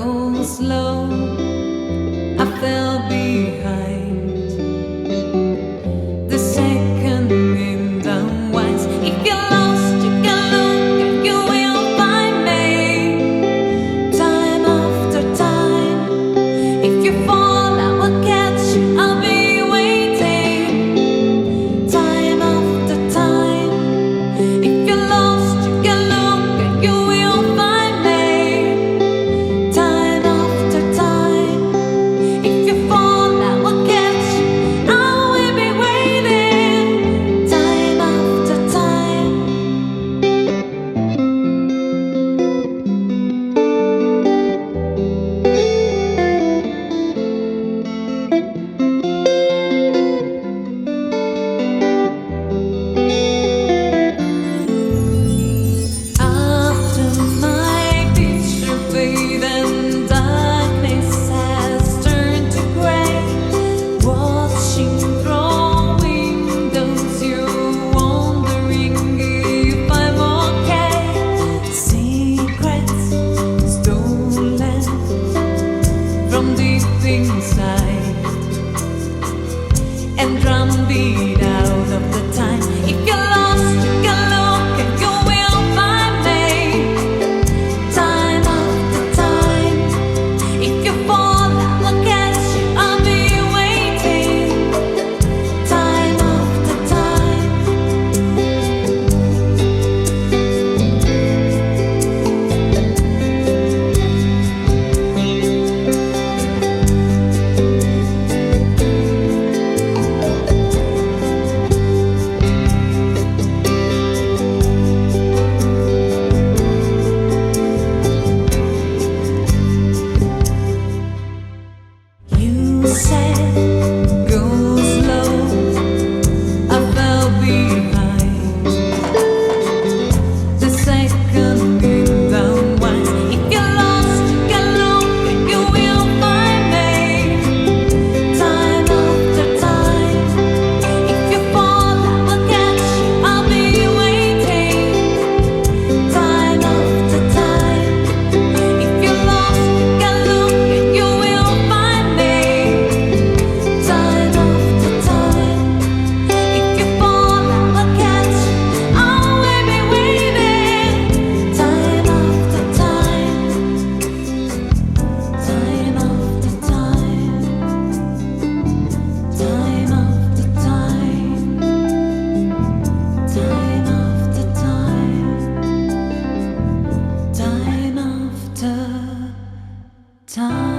go slow, I fell behind. The second in the wise. If you're lost, you can look and you will find me. Time after time. If you fall, I will catch you. I'll be waiting. Time after time. If you're lost, you can look and you will find me. Time after time. If you fall, I will catch you. I will be waiting. Time after time. After my picture fade and darkness has turned to gray, watching through windows, you're wondering if I'm okay. Secrets stolen from deep inside and drumbeat out of the time. If you're lost, you can look and you will find me. Time after time. If you fall, I will catch you. I'll be waiting. Time after time. You said go slow, I fell behind. The second in the wise. If you're lost, you can look and you will find me. Time after time. If you fall, I will catch you. I'll be waiting. Time after time. If you're lost, you can look and you will find me. Time after time. If you fall, I will catch you. I will be waiting. Time after time. Time after time. Time after time. Time after time. Time after time.